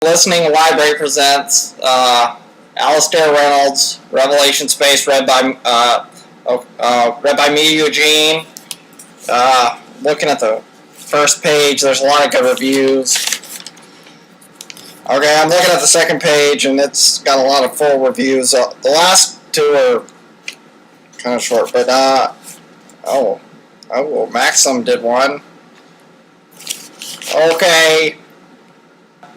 Listening Library presents Alistair Reynolds' Revelation Spacee, read by me, Eugene. Looking at the first page, there's a lot of good reviews. Okay, I'm looking at the second page, and it's got a lot of full reviews. The last two are kind of short, but Maxim did one. Okay.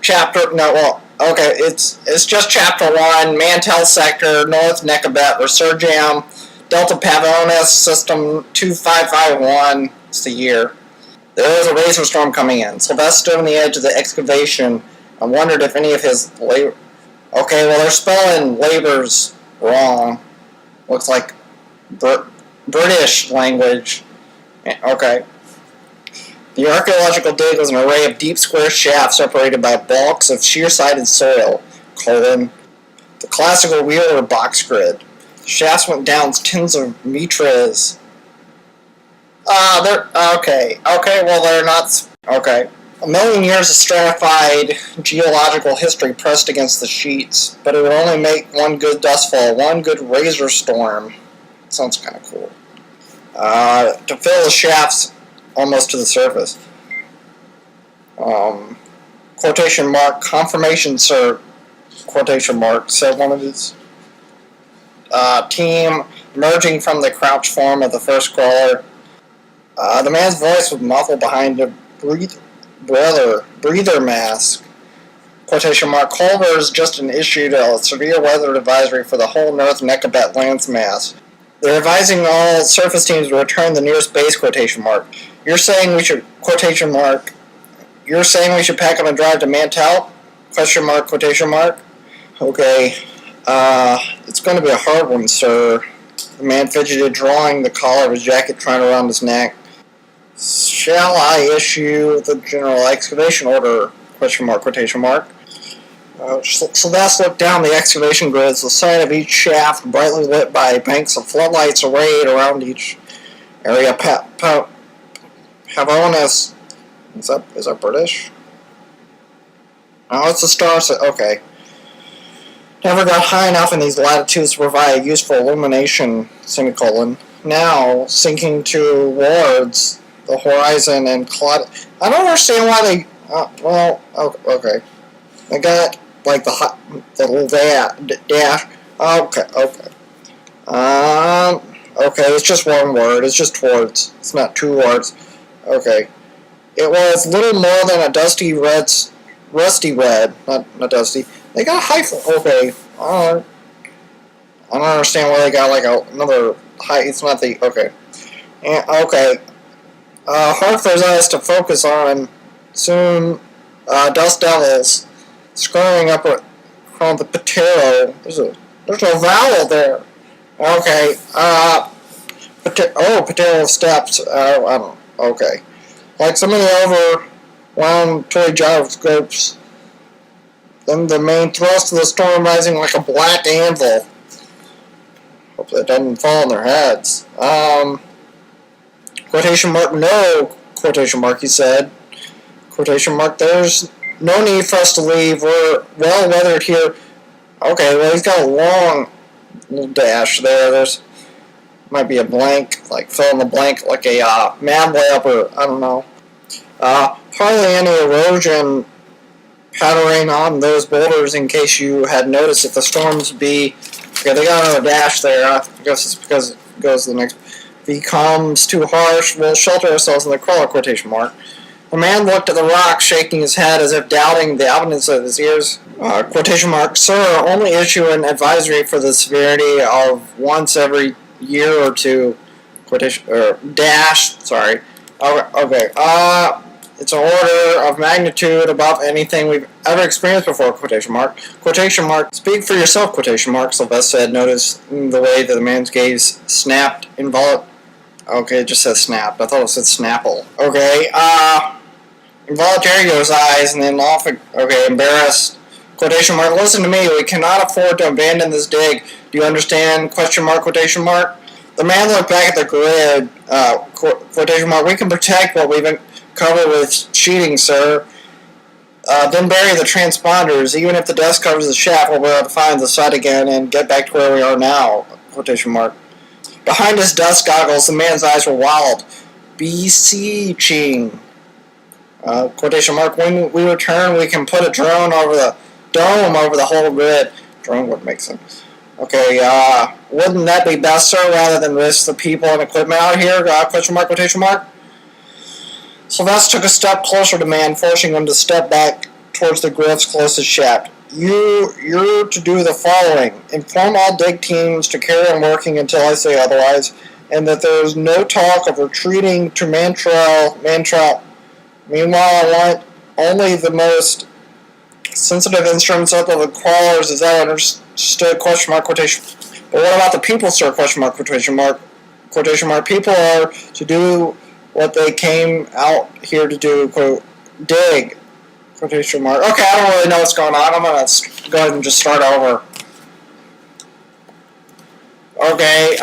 It's just chapter 1, Mantell Sector, North Nekabet, Resurgam, Delta Pavonis, System 2551, it's the year. There was a razor storm coming in. Sylvester stood on the edge of the excavation and wondered if any of his labor... Okay, well, they're spelling labors wrong. Looks like British language. Okay. The archaeological dig was an array of deep square shafts separated by bulks of sheer-sided soil, the classical Wheeler box grid. The shafts went down tens of meters. They're not. Okay. A million years of stratified geological history pressed against the sheets, but it would only make one good dustfall, one good razor storm. Sounds kind of cool. To fill the shafts almost to the surface. Quotation mark, confirmation, sir, quotation mark, said one of his team, emerging from the crouch form of the first crawler. The man's voice was muffled behind a breather mask. Quotation mark, Culver has just issued a severe weather advisory for the whole North Nekabet landmass. They're advising all surface teams to return the nearest base, quotation mark. You're saying we should, quotation mark, you're saying we should pack up and drive to Mantell? Question mark, quotation mark. Okay, it's going to be a hard one, sir. The man fidgeted, drawing the collar of his jacket trying around his neck. Shall I issue the general excavation order? Question mark, quotation mark. Sylvester looked down the excavation grids, the side of each shaft brightly lit by banks of floodlights arrayed around each area. Pavonis. Is that British? Oh, it's a star. Okay. Never got high enough in these latitudes to provide useful illumination, semicolon. Now, sinking towards the horizon and cloud. I don't understand why they... okay. They got, like, the little dash. Okay. Okay, it's just one word. It's just towards. It's not two words. Okay. It was little more than a rusty red. Not dusty. They got a hyphen. Okay. I don't understand why they got like another height. It's not the. Okay. Okay. Hard for his eyes to focus on. Soon, dust devils scurrying up around the Patero. There's no vowel there. Okay. Patero steps. I don't know. Okay. Like so many overwound toy gyroscopes, then the main thrust of the storm rising like a black anvil. Hope that doesn't fall on their heads. Quotation mark, no, quotation mark, he said. Quotation mark, there's no need for us to leave. We're well weathered here. Okay, well, he's got a long little dash there. There's might be a blank, like fill in the blank, like a Mad Lab or I don't know. Hardly any erosion pattering on those boulders in case you had noticed if the storms be... Okay, they got another dash there. I guess it's because it goes to the next... Becomes too harsh, we'll shelter ourselves in the crawler, quotation mark. The man looked at the rock, shaking his head as if doubting the evidence of his ears. Quotation mark, sir, only issue an advisory for the severity of once every year or two. Quotation, or dash, sorry. Okay, it's an order of magnitude above anything we've ever experienced before, quotation mark. Quotation mark, speak for yourself, quotation mark, Sylvester said, noticing the way that the man's gaze snapped, Okay, it just says snapped. I thought it said snapple. Okay, involuntary goes eyes, and then off, okay, embarrassed. Quotation mark, listen to me, we cannot afford to abandon this dig. Do you understand? Question mark, quotation mark. The man looked back at the grid, quotation mark, we can protect what we've covered with sheeting, sir. Then bury the transponders. Even if the dust covers the shaft, we'll be able to find the site again and get back to where we are now. Quotation mark. Behind his dust goggles, the man's eyes were wild. Beseeching. Quotation mark. When we return, we can put a drone over the dome over the whole grid. Drone would make sense. Okay, wouldn't that be best, sir, rather than risk the people and equipment out here? Question mark, quotation mark. Sylvester took a step closer to man, forcing him to step back towards the grift's closest shaft. You're to do the following. Inform all dig teams to carry on working until I say otherwise, and that there is no talk of retreating to Mantrell. Meanwhile, I want only the most sensitive instruments up of the crawlers. Is that understood? Question mark, quotation. But what about the people, sir? Question mark, quotation mark. Quotation mark. People are to do what they came out here to do, quote, dig, quotation mark. Okay, I don't really know what's going on. I'm going to go ahead and just start over. Okay,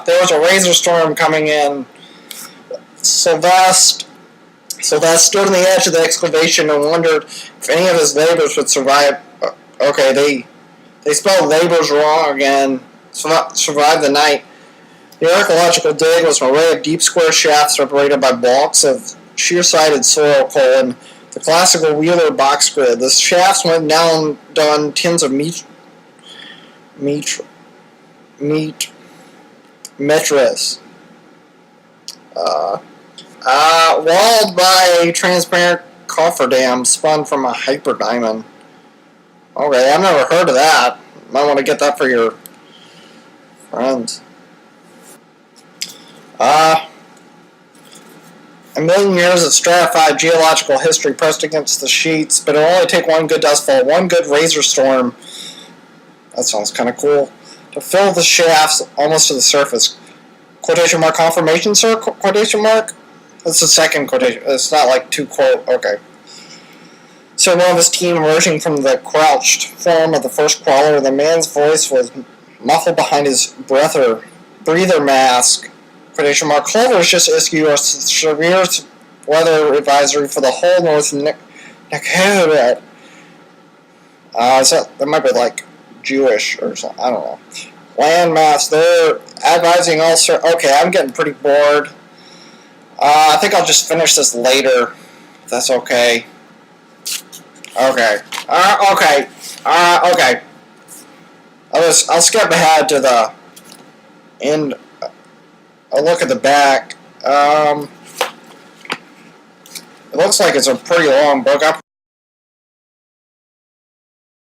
there was a razor storm coming in. Sylvester stood on the edge of the excavation and wondered if any of his neighbors would survive. Okay, they spelled neighbors wrong again. Survive the night. The archaeological dig was an array of deep square shafts separated by blocks of sheer-sided soil colon, the classical Wheeler box grid. The shafts went down tens of meters, walled by a transparent cofferdam spun from a hyperdiamond. Okay, I've never heard of that. Might want to get that for your friends. A million years of stratified geological history pressed against the sheets, but it'll only take one good dustfall, one good razor storm. That sounds kind of cool. To fill the shafts almost to the surface. Quotation mark confirmation, sir? Quotation mark? That's the second quotation. It's not like two quote. Okay. So one of his team emerging from the crouched form of the first crawler, the man's voice was muffled behind his breather mask. Quotation mark. Culver has just issued a severe weather advisory for the whole North Dakota. So that might be like Jewish or something. I don't know. Landmass. They're advising all. Okay, I'm getting pretty bored. I think I'll just finish this later. If that's okay. Okay. Okay. Okay. I'll skip ahead to the end. I'll look at the back. It looks like it's a pretty long book.